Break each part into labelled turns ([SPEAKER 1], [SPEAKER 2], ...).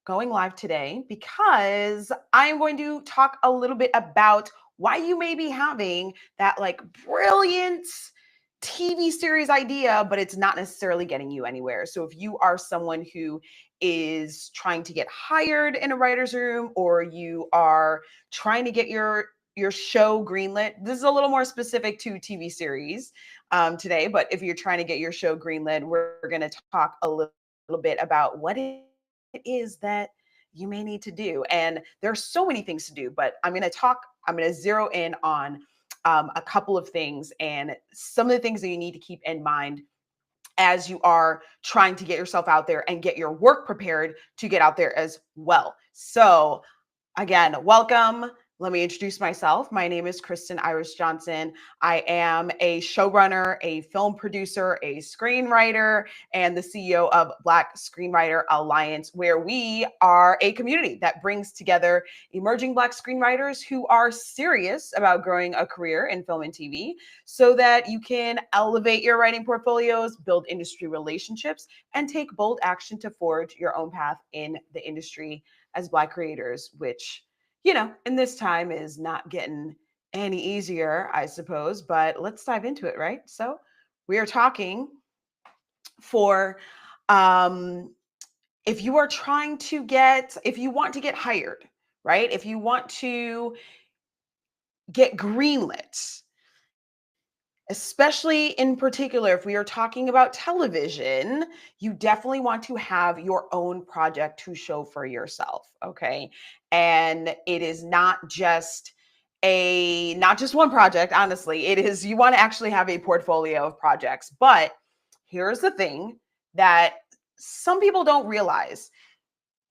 [SPEAKER 1] going live today because I'm going to talk a little bit about why you may be having that like brilliant TV series idea, but it's not necessarily getting you anywhere. So if you are someone who is trying to get hired in a writer's room, or you are trying to get your show greenlit, this is a little more specific to TV series today. But if you're trying to get your show greenlit, we're going to talk a little bit about what it is that you may need to do. And there's so many things to do, but I'm going to zero in on a couple of things and some of the things that you need to keep in mind as you are trying to get yourself out there and get your work prepared to get out there as well. So again, welcome. Let me introduce myself. My name is Kristen Iris Johnson. I am a showrunner, a film producer, a screenwriter, and the CEO of Black Screenwriter Alliance, where we are a community that brings together emerging Black screenwriters who are serious about growing a career in film and TV so that you can elevate your writing portfolios, build industry relationships, and take bold action to forge your own path in the industry as Black creators, which, in this time is not getting any easier, I suppose, but let's dive into it, right? So we are talking for, if you are if you want to get hired, right? If you want to get greenlit, especially in particular, if we are talking about television, you definitely want to have your own project to show for yourself. Okay. And it is not just one project, honestly. It is, you want to actually have a portfolio of projects. But here's the thing that some people don't realize.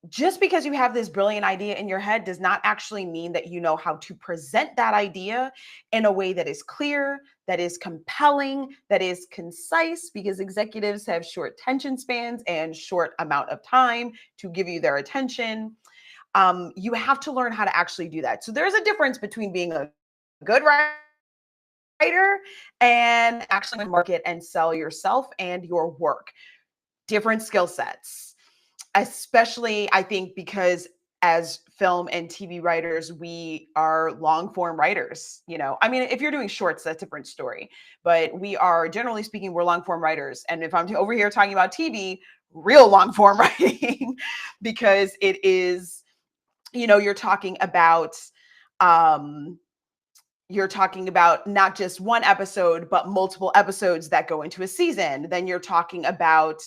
[SPEAKER 1] Just because you have this brilliant idea in your head does not actually mean that you know how to present that idea in a way that is clear, that is compelling, that is concise, because executives have short attention spans and short amount of time to give you their attention. You have to learn how to actually do that. So there's a difference between being a good writer and actually market and sell yourself and your work. Different skill sets. Especially, I think, because as film and TV writers, we are long form writers. I mean, if you're doing shorts, that's a different story. But we are, generally speaking, we're long form writers. And if I'm over here talking about TV, real long form writing, because it is, um, you're talking about not just one episode, but multiple episodes that go into a season. Then you're talking about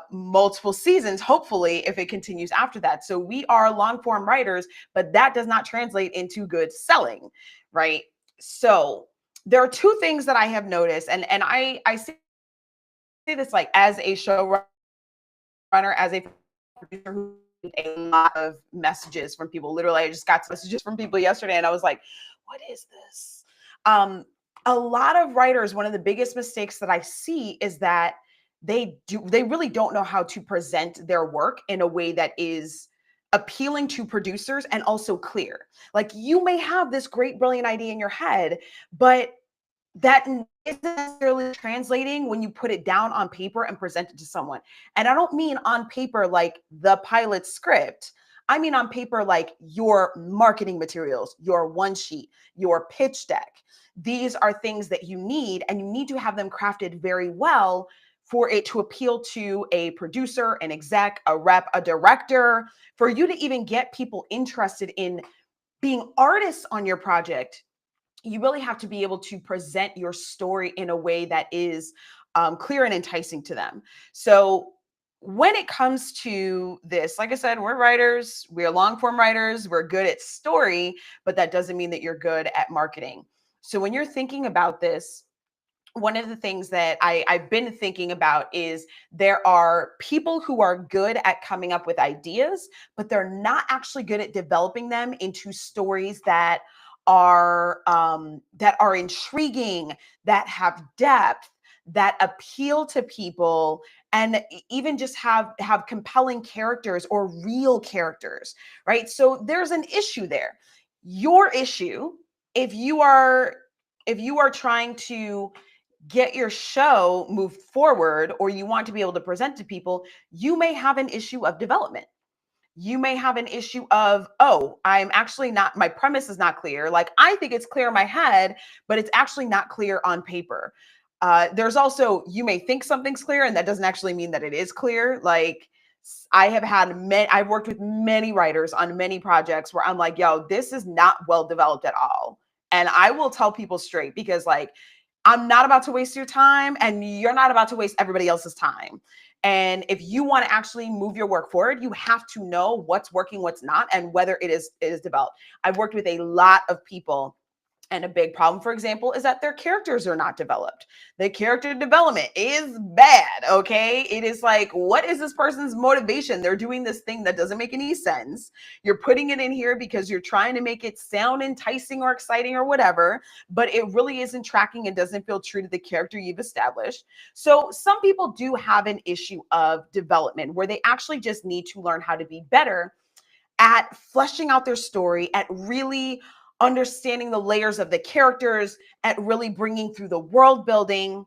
[SPEAKER 1] multiple seasons, hopefully, if it continues after that. So we are long form writers, but that does not translate into good selling, right? So there are two things that I have noticed, and I say this like as a showrunner, as a producer who a lot of messages from people. Literally, I just got messages from people yesterday, and I was like, "What is this?" A lot of writers, one of the biggest mistakes that I see is that they really don't know how to present their work in a way that is appealing to producers and also clear. Like, you may have this great, brilliant idea in your head, but that isn't necessarily translating when you put it down on paper and present it to someone. And I don't mean on paper like the pilot script. I mean on paper like your marketing materials, your one sheet, your pitch deck. These are things that you need, and you need to have them crafted very well for it to appeal to a producer, an exec, a rep, a director, for you to even get people interested in being artists on your project. You really have to be able to present your story in a way that is clear and enticing to them. So when it comes to this, like I said, we're writers, we're long form writers, we're good at story, but that doesn't mean that you're good at marketing. So when you're thinking about this, one of the things that I've been thinking about is there are people who are good at coming up with ideas, but they're not actually good at developing them into stories that are intriguing, that have depth, that appeal to people, and even just have compelling characters or real characters, right? So there's an issue there. Your issue, if you are trying to get your show moved forward, or you want to be able to present to people, you may have an issue of development. You may have an issue of, oh, I'm actually not, my premise is not clear. Like, I think it's clear in my head, but it's actually not clear on paper. There's also, you may think something's clear and that doesn't actually mean that it is clear. Like, I've worked with many writers on many projects where I'm like, yo, this is not well developed at all. And I will tell people straight, because like, I'm not about to waste your time and you're not about to waste everybody else's time. And if you want to actually move your work forward, you have to know what's working, what's not, and whether it is developed. I've worked with a lot of people, and a big problem, for example, is that their characters are not developed. The character development is bad, okay? It is like, what is this person's motivation? They're doing this thing that doesn't make any sense. You're putting it in here because you're trying to make it sound enticing or exciting or whatever, but it really isn't tracking and doesn't feel true to the character you've established. So some people do have an issue of development where they actually just need to learn how to be better at fleshing out their story, at really understanding the layers of the characters, at really bringing through the world building,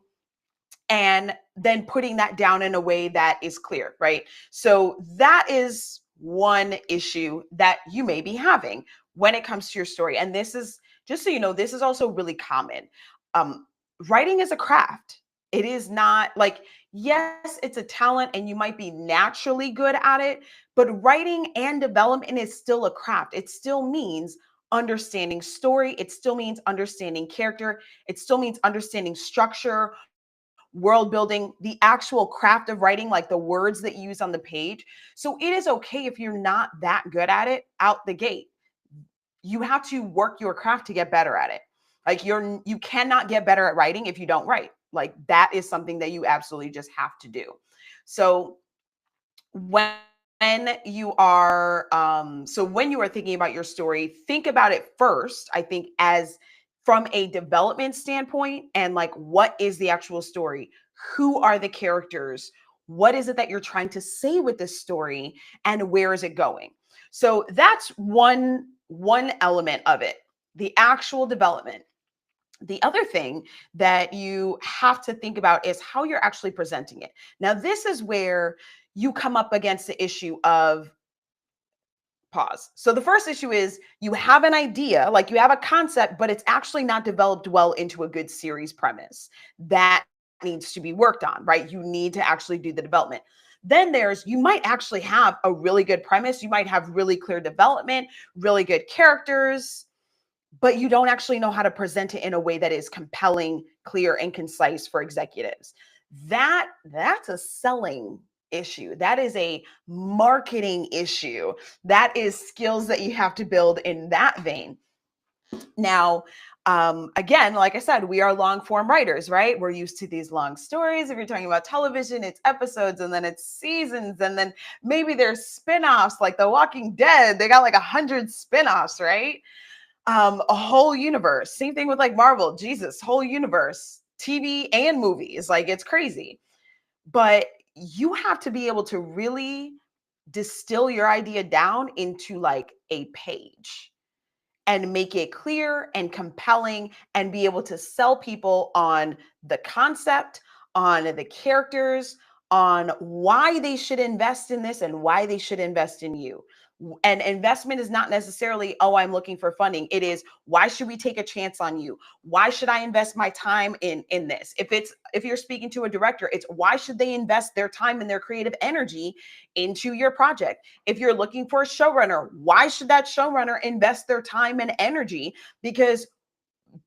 [SPEAKER 1] and then putting that down in a way that is clear, right? So that is one issue that you may be having when it comes to your story. And this is, just so you know, this is also really common. Um, Writing is a craft. It is not like, yes, it's a talent and you might be naturally good at it, but writing and development is still a craft. It still means understanding story. It still means understanding character. It still means understanding structure, world building, the actual craft of writing, like the words that you use on the page. So it is okay if you're not that good at it out the gate. You have to work your craft to get better at it. Like, you cannot get better at writing if you don't write. Like, that is something that you absolutely just have to do. So when when you are thinking about your story, think about it first, I think, as from a development standpoint, and like, what is the actual story? Who are the characters? What is it that you're trying to say with this story, and where is it going? So that's one element of it, the actual development. The other thing that you have to think about is how you're actually presenting it. Now, this is where you come up against the issue of pause. So the first issue is, you have an idea, like you have a concept, but it's actually not developed well into a good series premise. That needs to be worked on, right? You need to actually do the development. Then you might actually have a really good premise. You might have really clear development, really good characters, but you don't actually know how to present it in a way that is compelling, clear, and concise for executives. That's a selling issue. That is a marketing issue. That is skills that you have to build in that vein. Now, again, like I said, we are long form writers, right? We're used to these long stories. If you're talking about television, it's episodes, and then it's seasons, and then maybe there's spin-offs like The Walking Dead. They got like 100 spin-offs, right? A whole universe. Same thing with like Marvel, Jesus, whole universe, TV and movies. Like, it's crazy. But you have to be able to really distill your idea down into like a page and make it clear and compelling, and be able to sell people on the concept, on the characters, on why they should invest in this and why they should invest in you. And investment is not necessarily, oh, I'm looking for funding. It is, why should we take a chance on you? Why should I invest my time in this? If you're speaking to a director, it's, why should they invest their time and their creative energy into your project? If you're looking for a showrunner, why should that showrunner invest their time and energy? Because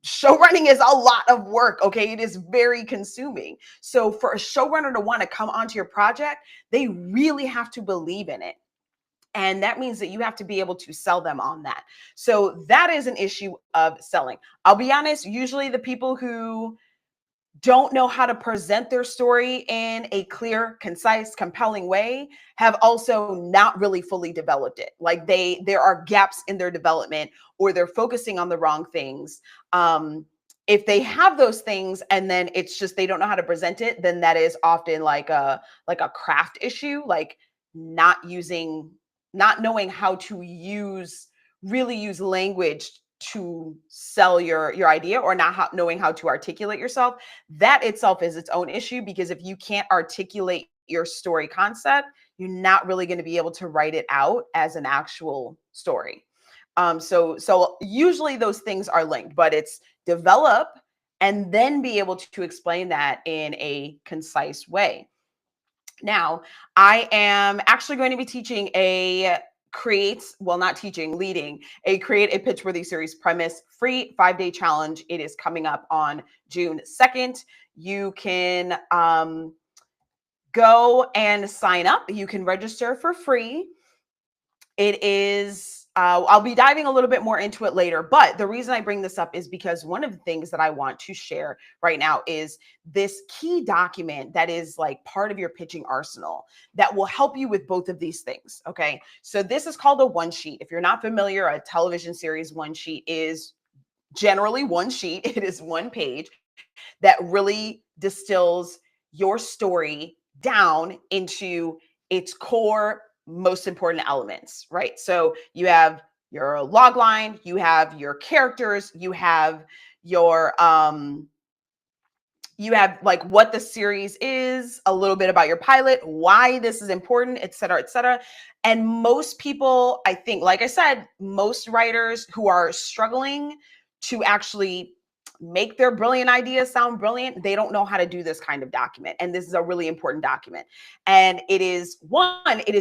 [SPEAKER 1] show running is a lot of work. Okay. It is very consuming. So for a showrunner to want to come onto your project, they really have to believe in it. And that means that you have to be able to sell them on that. So that is an issue of selling. I'll be honest, usually the people who don't know how to present their story in a clear, concise, compelling way have also not really fully developed it. Like, there are gaps in their development, or they're focusing on the wrong things. If they have those things and then it's just they don't know how to present it, then that is often like a craft issue, like not knowing how to really use language to sell your idea, or not knowing how to articulate yourself. That itself is its own issue, because if you can't articulate your story concept, you're not really going to be able to write it out as an actual story. So usually those things are linked, but it's develop and then be able to explain that in a concise way. Now, I am actually going to be teaching a leading a create a pitch worthy series premise free 5-day challenge. It is coming up on June 2nd. You can go and sign up. You can register for free. It is, I'll be diving a little bit more into it later, but the reason I bring this up is because one of the things that I want to share right now is this key document that is like part of your pitching arsenal that will help you with both of these things. Okay. So this is called a one sheet. If you're not familiar, a television series one sheet is generally one sheet. It is one page that really distills your story down into its core most important elements, right? So you have your log line, you have your characters, you have your you have like what the series is, a little bit about your pilot, why this is important, et cetera, et cetera. And most people, I think, like I said, most writers who are struggling to actually make their brilliant ideas sound brilliant, they don't know how to do this kind of document. And this is a really important document. And it is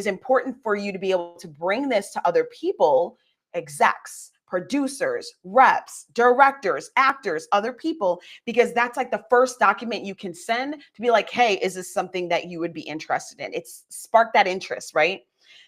[SPEAKER 1] important for you to be able to bring this to other people, execs, producers, reps, directors, actors, other people, because that's like the first document you can send to be like, hey, is this something that you would be interested in? It's spark that interest, right?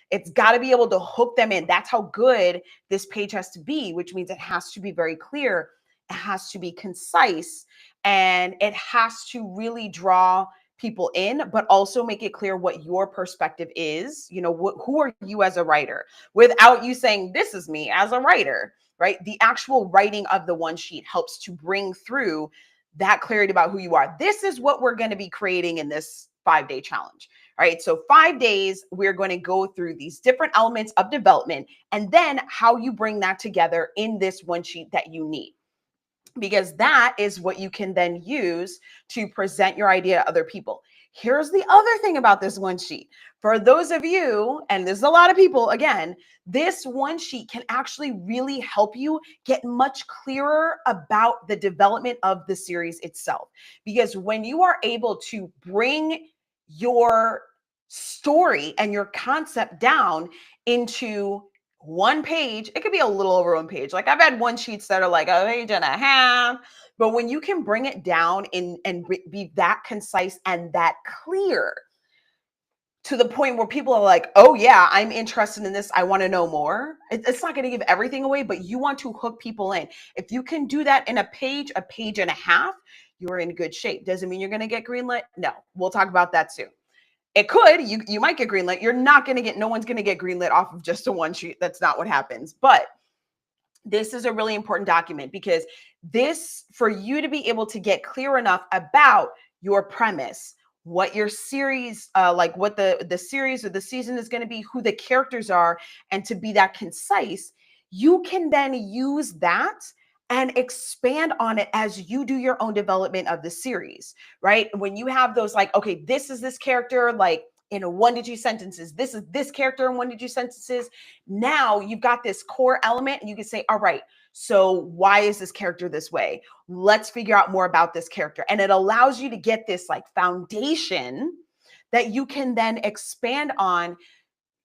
[SPEAKER 1] It's got to be able to hook them in. That's how good this page has to be, which means it has to be very clear. It has to be concise, and it has to really draw people in, but also make it clear what your perspective is. You know, who are you as a writer, without you saying, this is me as a writer, right? The actual writing of the one sheet helps to bring through that clarity about who you are. This is what we're going to be creating in this 5-day challenge. All right. So 5 days, we're going to go through these different elements of development and then how you bring that together in this one sheet that you need, because that is what you can then use to present your idea to other people. Here's the other thing about this one sheet. For those of you, and there's a lot of people, again, this one sheet can actually really help you get much clearer about the development of the series itself. Because when you are able to bring your story and your concept down into one page, it could be a little over one page. Like I've had one sheets that are like a page and a half, but when you can bring it down in and be that concise and that clear to the point where people are like, oh yeah, I'm interested in this, I want to know more. It's not going to give everything away, but you want to hook people in. If you can do that in a page and a half, you're in good shape. Doesn't mean you're going to get greenlit. No, we'll talk about that soon. It could, you might get greenlit. You're not going to get, no one's going to get greenlit off of just a one sheet. That's not what happens. But this is a really important document, because this, for you to be able to get clear enough about your premise, what your series, like what the series or the season is going to be, who the characters are, and to be that concise, you can then use that and expand on it as you do your own development of the series, right? When you have those like, okay, this is this character, like in 1 to 2 sentences, this is this character in 1 to 2 sentences. Now you've got this core element and you can say, all right, so why is this character this way? Let's figure out more about this character. And it allows you to get this like foundation that you can then expand on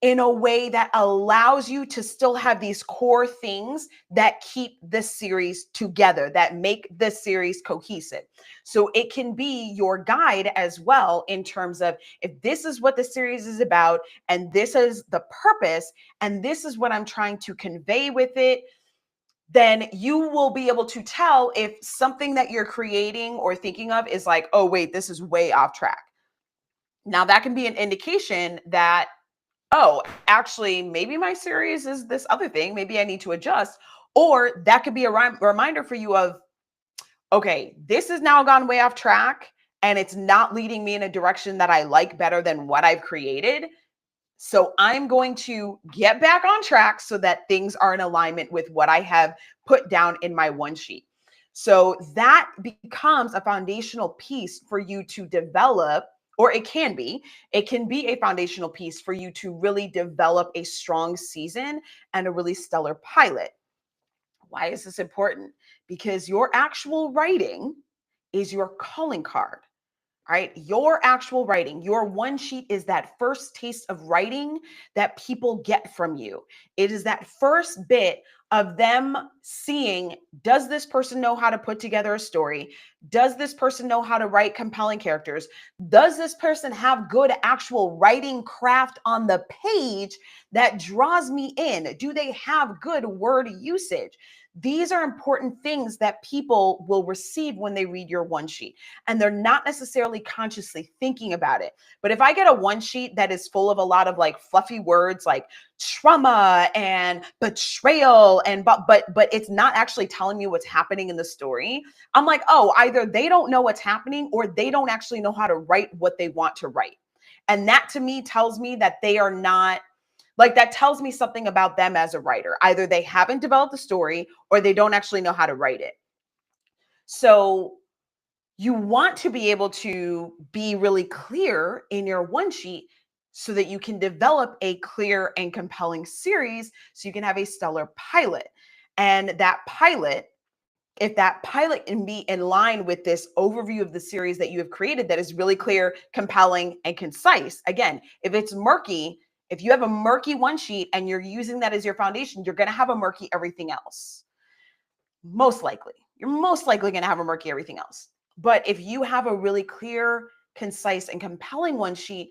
[SPEAKER 1] in a way that allows you to still have these core things that keep the series together, that make the series cohesive. So it can be your guide as well, in terms of, if this is what the series is about, and this is the purpose, and this is what I'm trying to convey with it, then you will be able to tell if something that you're creating or thinking of is like, oh, wait, this is way off track. Now that can be an indication that, oh, actually, maybe my series is this other thing. Maybe I need to adjust. Or that could be a reminder for you of, okay, this has now gone way off track and it's not leading me in a direction that I like better than what I've created. So I'm going to get back on track so that things are in alignment with what I have put down in my one sheet. So that becomes a foundational piece for you to develop, or it can be a foundational piece for you to really develop a strong season and a really stellar pilot. Why is this important? Because your actual writing is your calling card. Right? Your actual writing, your one sheet is that first taste of writing that people get from you. It is that first bit of them seeing, does this person know how to put together a story? Does this person know how to write compelling characters? Does this person have good actual writing craft on the page that draws me in? Do they have good word usage? These are important things that people will receive when they read your one sheet, and they're not necessarily consciously thinking about it. But if I get a one sheet that is full of a lot of like fluffy words like trauma and betrayal and but it's not actually telling me what's happening in the story, I'm like, oh, either they don't know what's happening or they don't actually know how to write what they want to write. And that to me tells me that they are not, like, that tells me something about them as a writer. Either they haven't developed the story or they don't actually know how to write it. So you want to be able to be really clear in your one sheet so that you can develop a clear and compelling series so you can have a stellar pilot. And that pilot, if that pilot can be in line with this overview of the series that you have created that is really clear, compelling, and concise. Again, if it's murky, if you have a murky one sheet and you're using that as your foundation, you're going to have a murky everything else. Most likely. You're most likely going to have a murky everything else. But if you have a really clear, concise, and compelling one sheet,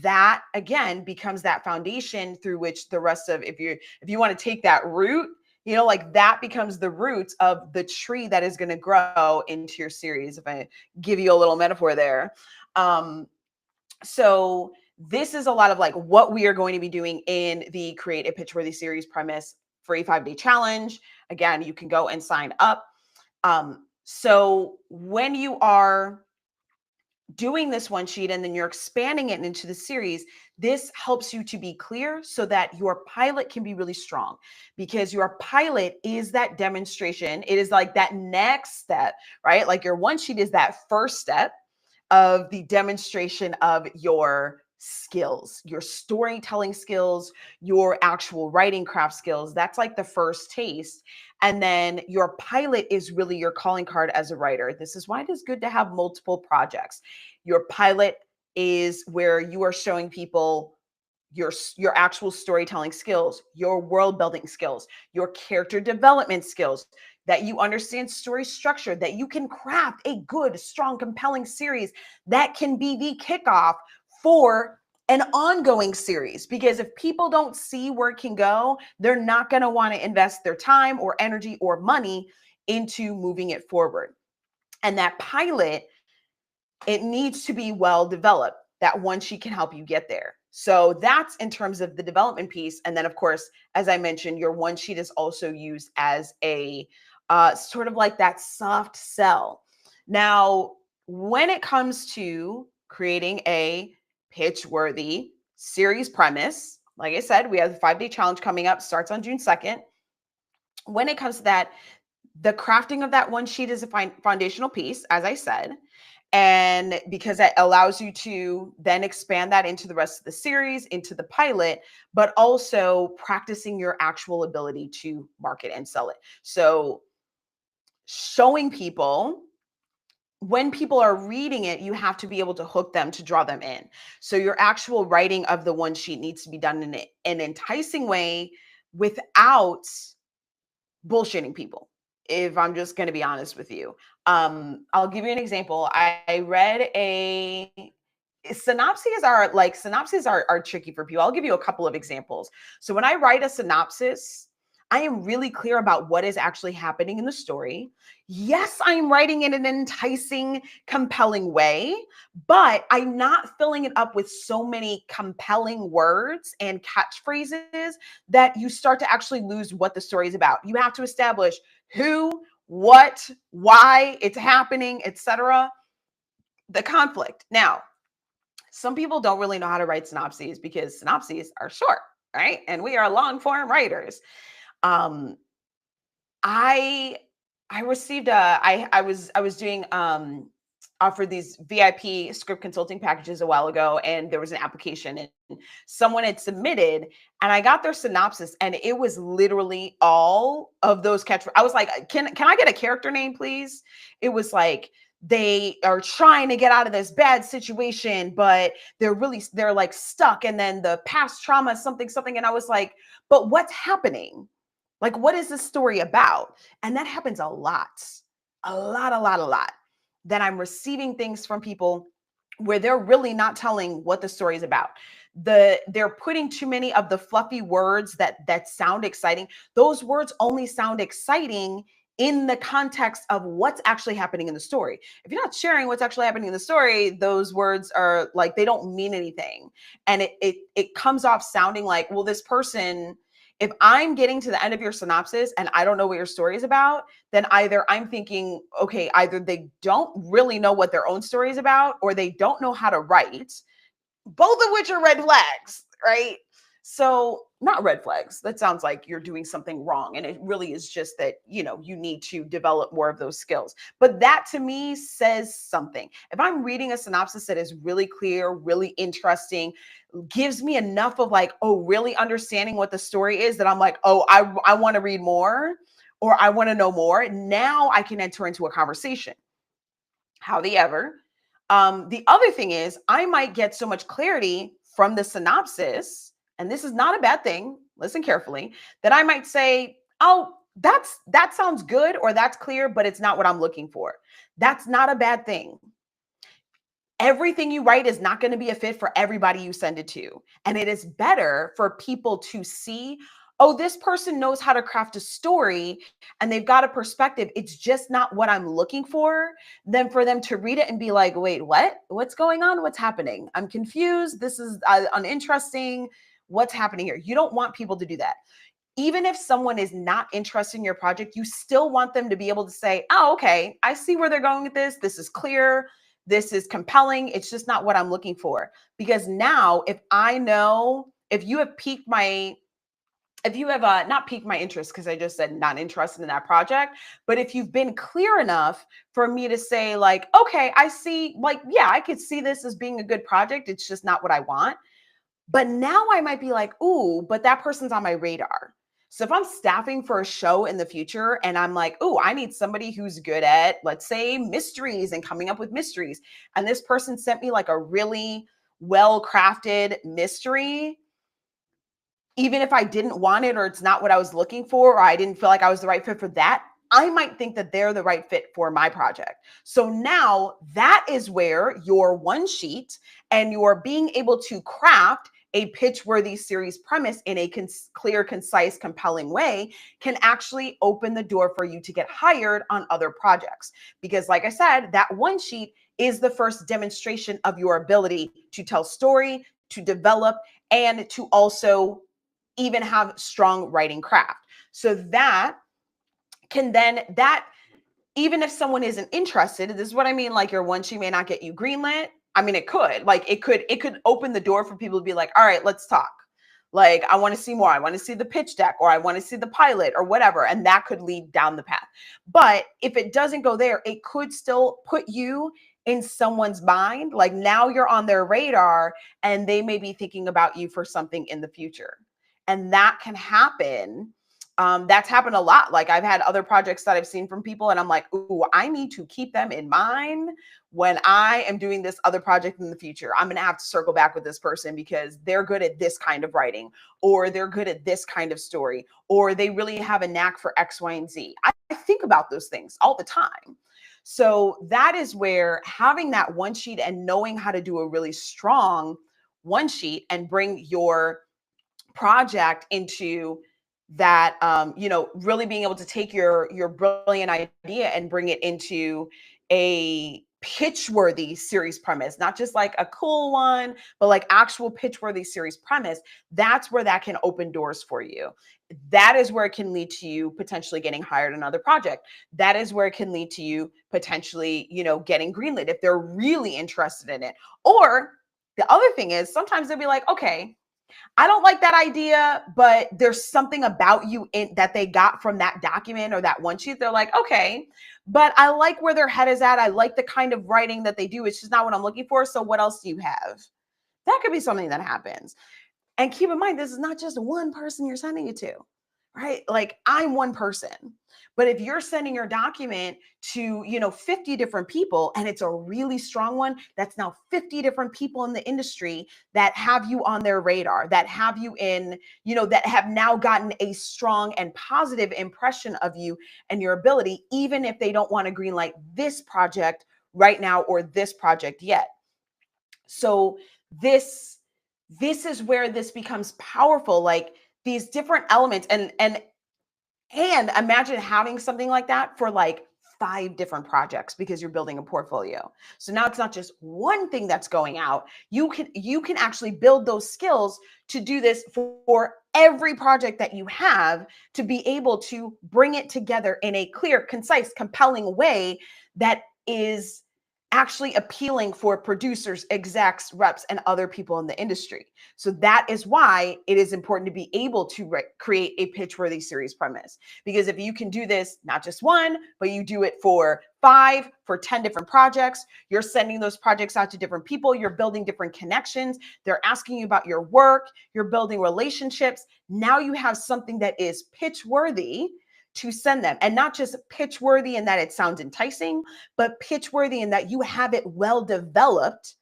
[SPEAKER 1] that again becomes that foundation through which the rest of, if you want to take that root, like that becomes the roots of the tree that is going to grow into your series. If I give you a little metaphor there. So this is a lot of like what we are going to be doing in the Create a Pitch-Worthy Series Premise free 5-day challenge. Again, you can go and sign up. So when you are doing this one sheet and then you're expanding it into the series, this helps you to be clear so that your pilot can be really strong, because your pilot is that demonstration. It is like that next step, right? Like your one sheet is that first step of the demonstration of your skills, your storytelling skills, your actual writing craft skills. That's like the first taste. And then your pilot is really your calling card as a writer. This is why it is good to have multiple projects. Your pilot is where you are showing people your actual storytelling skills, your world building skills, your character development skills, that you understand story structure, that you can craft a good, strong, compelling series that can be the kickoff for an ongoing series. Because if people don't see where it can go, they're not going to want to invest their time or energy or money into moving it forward. And that pilot, it needs to be well developed. That one sheet can help you get there. So that's in terms of the development piece. And then, of course, as I mentioned, your one sheet is also used as a sort of like that soft sell. Now, when it comes to creating a pitch-worthy series premise, like I said, we have the 5-day challenge coming up, starts on June 2nd. When it comes to that, the crafting of that one sheet is a foundational piece, as I said. And because that allows you to then expand that into the rest of the series, into the pilot, but also practicing your actual ability to market and sell it. So showing people, when people are reading it, you have to be able to hook them, to draw them in. So your actual writing of the one sheet needs to be done in an enticing way without bullshitting people, if I'm just going to be honest with you. I'll give you an example. I read synopses are tricky for people. I'll give you a couple of examples. So when I write a synopsis, I am really clear about what is actually happening in the story. Yes, I'm writing it in an enticing, compelling way, but I'm not filling it up with so many compelling words and catchphrases that you start to actually lose what the story is about. You have to establish who, what, why it's happening, etc. The conflict. Now, some people don't really know how to write synopses because synopses are short, right? And we are long form writers. I received I was doing offered these VIP script consulting packages a while ago, and there was an application, and someone had submitted, and I got their synopsis, and it was literally all of those catchphrases. I was like, can I get a character name, please? It was like, they are trying to get out of this bad situation, but they're like stuck, and then the past trauma, something, and I was like, but what's happening? Like, what is this story about? And that happens a lot, a lot. That I'm receiving things from people where they're really not telling what the story is about. They're putting too many of the fluffy words that sound exciting. Those words only sound exciting in the context of what's actually happening in the story. If you're not sharing what's actually happening in the story, those words are like, they don't mean anything. And it comes off sounding like, well, this person, if I'm getting to the end of your synopsis and I don't know what your story is about, then either I'm thinking, okay, either they don't really know what their own story is about, or they don't know how to write, both of which are red flags, right? So, not red flags. That sounds like you're doing something wrong. And it really is just that, you need to develop more of those skills. But that to me says something. If I'm reading a synopsis that is really clear, really interesting, gives me enough of like, oh, really understanding what the story is, that I'm like, oh, I want to read more, or I want to know more. Now I can enter into a conversation. However, the other thing is, I might get so much clarity from the synopsis, and this is not a bad thing, listen carefully, that I might say, oh, that sounds good, or that's clear, but it's not what I'm looking for. That's not a bad thing. Everything you write is not going to be a fit for everybody you send it to. And it is better for people to see, oh, this person knows how to craft a story and they've got a perspective. It's just not what I'm looking for, than for them to read it and be like, wait, what? What's going on? What's happening? I'm confused. This is uninteresting. What's happening here? You don't want people to do that. Even if someone is not interested in your project, you still want them to be able to say, oh, okay, I see where they're going with this. This is clear. This is compelling. It's just not what I'm looking for. Because now, if I know, if you have not piqued my interest, because I just said not interested in that project, but if you've been clear enough for me to say like, okay, I see, like, yeah, I could see this as being a good project. It's just not what I want. But now I might be like, ooh, but that person's on my radar. So if I'm staffing for a show in the future and I'm like, ooh, I need somebody who's good at, let's say, mysteries and coming up with mysteries, and this person sent me like a really well-crafted mystery, even if I didn't want it, or it's not what I was looking for, or I didn't feel like I was the right fit for that, I might think that they're the right fit for my project. So now that is where your one sheet and your being able to craft a pitch-worthy series premise in a clear, concise, compelling way can actually open the door for you to get hired on other projects. Because like I said, that one sheet is the first demonstration of your ability to tell story, to develop, and to also even have strong writing craft. So that can then, even if someone isn't interested, this is what I mean, like your one sheet may not get you greenlit. I mean, it could open the door for people to be like, all right, let's talk. Like, I want to see more. I want to see the pitch deck, or I want to see the pilot, or whatever. And that could lead down the path. But if it doesn't go there, it could still put you in someone's mind. Like, now you're on their radar and they may be thinking about you for something in the future. And that can happen. That's happened a lot. Like, I've had other projects that I've seen from people and I'm like, ooh, I need to keep them in mind when I am doing this other project in the future. I'm going to have to circle back with this person because they're good at this kind of writing, or they're good at this kind of story, or they really have a knack for X, Y, and Z. I think about those things all the time. So that is where having that one sheet and knowing how to do a really strong one sheet and bring your project into that, really being able to take your brilliant idea and bring it into a pitch-worthy series premise, not just like a cool one, but like actual pitch-worthy series premise. That's where that can open doors for you. That is where it can lead to you potentially getting hired on another project. That is where it can lead to you potentially, getting greenlit if they're really interested in it. Or the other thing is, sometimes they'll be like, okay, I don't like that idea, but there's something about you that they got from that document or that one sheet. They're like, okay, but I like where their head is at. I like the kind of writing that they do. It's just not what I'm looking for. So what else do you have? That could be something that happens. And keep in mind, this is not just one person you're sending it to, right? Like I'm one person. But if you're sending your document to, 50 different people and it's a really strong one, that's now 50 different people in the industry that have you on their radar, that have you in, that have now gotten a strong and positive impression of you and your ability, even if they don't want to greenlight this project right now or this project yet. So this is where this becomes powerful, like these different elements. And imagine having something like that for like 5 different projects because you're building a portfolio. So now it's not just one thing that's going out. You can actually build those skills to do this for every project that you have, to be able to bring it together in a clear, concise, compelling way that is actually appealing for producers, execs, reps, and other people in the industry. So that is why it is important to be able to create a pitch-worthy series premise. Because if you can do this, not just one, but you do it for 5, for 10 different projects, you're sending those projects out to different people, you're building different connections, they're asking you about your work, you're building relationships. Now you have something that is pitch-worthy to send them, and not just pitch worthy in that it sounds enticing, but pitch worthy in that you have it well developed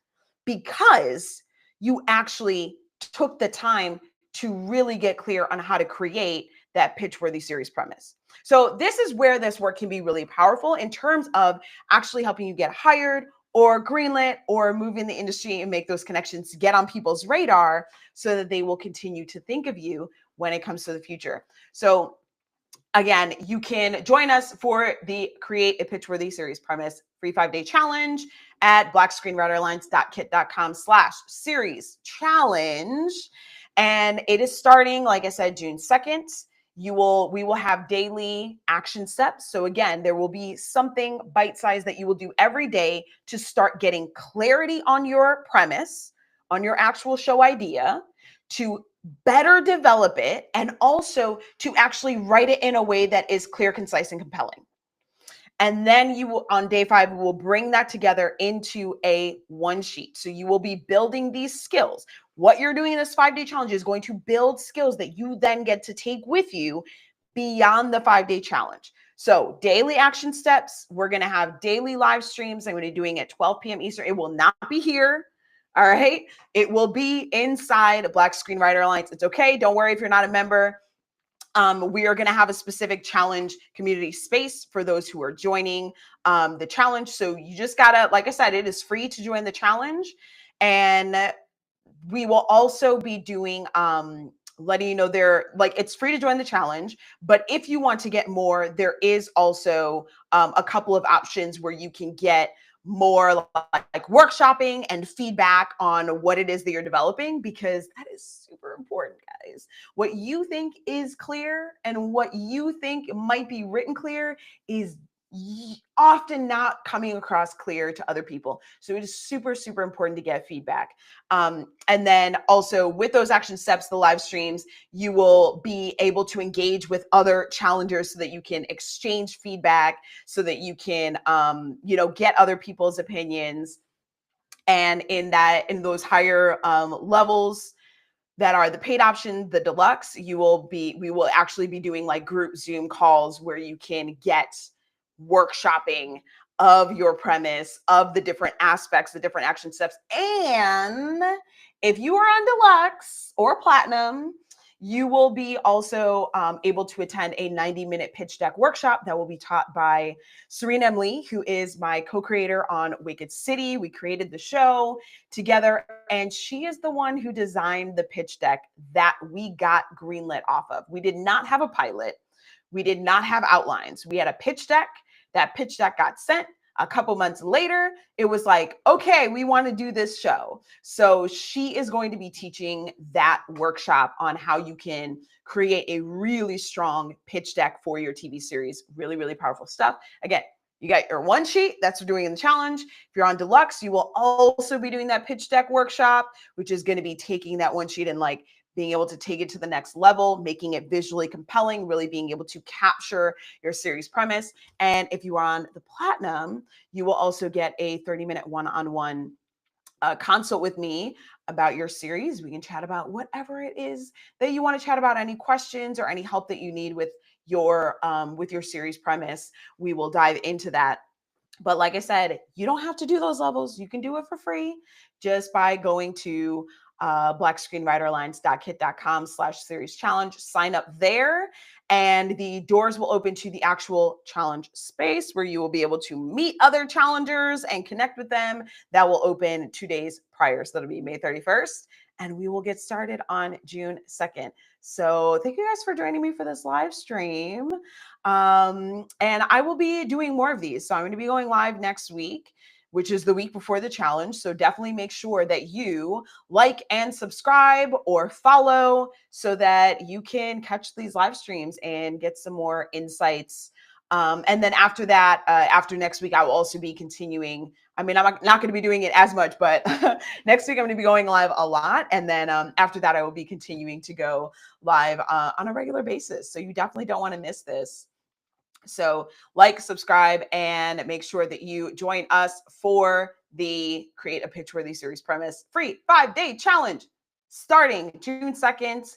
[SPEAKER 1] because you actually took the time to really get clear on how to create that pitch worthy series premise. So this is where this work can be really powerful in terms of actually helping you get hired or greenlit or move in the industry and make those connections to get on people's radar so that they will continue to think of you when it comes to the future. So again, you can join us for the Create a Pitch-Worthy Series Premise free 5-day challenge at blackscreenwriteralliance.kit.com/series challenge. And it is starting, like I said, June 2nd. We will have daily action steps. So again, there will be something bite-sized that you will do every day to start getting clarity on your premise, on your actual show idea, to better develop it, and also to actually write it in a way that is clear, concise, and compelling. And then you will, on day 5, we will bring that together into a one sheet. So you will be building these skills. What you're doing in this 5-day challenge is going to build skills that you then get to take with you beyond the 5-day challenge. So daily action steps, we're going to have daily live streams. I'm going to be doing at 12 p.m. Eastern. It will not be here. All right. It will be inside Black Screenwriter Alliance. It's okay. Don't worry if you're not a member. We are going to have a specific challenge community space for those who are joining the challenge. So you just gotta, like I said, it is free to join the challenge. And we will also be doing, letting you know it's free to join the challenge, but if you want to get more, there is also a couple of options where you can get more like workshopping and feedback on what it is that you're developing, because that is super important, guys. What you think is clear and what you think might be written clear is often not coming across clear to other people. So it is super, super important to get feedback. And then also with those action steps, the live streams, you will be able to engage with other challengers so that you can exchange feedback, so that you can, get other people's opinions. And in those higher levels that are the paid option, the deluxe, we will actually be doing like group Zoom calls where you can get workshopping of your premise, of the different aspects, the different action steps. And if you are on deluxe or platinum, you will be also able to attend a 90-minute pitch deck workshop that will be taught by Serena M. Lee, who is my co-creator on Wicked City. We created the show together, and she is the one who designed the pitch deck that we got greenlit off of. We did not have a pilot. We did not have outlines. We had a pitch deck. That pitch deck got sent. A couple months later, it was like, okay, we want to do this show. So she is going to be teaching that workshop on how you can create a really strong pitch deck for your TV series. Really, really powerful stuff. Again, You got your one sheet, that's what we're doing in the challenge. If you're on deluxe, you will also be doing that pitch deck workshop, which is going to be taking that one sheet and like being able to take it to the next level, making it visually compelling, really being able to capture your series premise. And if you are on the platinum, you will also get a 30-minute one-on-one consult with me about your series. We can chat about whatever it is that you want to chat about, any questions or any help that you need with your series premise. We will dive into that. But like I said, you don't have to do those levels. You can do it for free just by going to blackscreenwriteralliance.kit.com/series challenge. Sign up there, and the doors will open to the actual challenge space where you will be able to meet other challengers and connect with them. That will open 2 days prior. So that'll be May 31st. And we will get started on June 2nd. So thank you guys for joining me for this live stream. And I will be doing more of these. So I'm going to be going live next week, which is the week before the challenge. So definitely make sure that you like and subscribe or follow so that you can catch these live streams and get some more insights. And then after that, after next week, I will also be continuing. I mean, I'm not going to be doing it as much, but next week I'm going to be going live a lot. And then after that, I will be continuing to go live on a regular basis. So you definitely don't want to miss this. So like, subscribe, and make sure that you join us for the Create a Pitch-Worthy Series Premise free 5-day challenge starting June 2nd.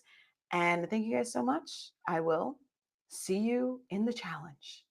[SPEAKER 1] And thank you guys so much. I will see you in the challenge.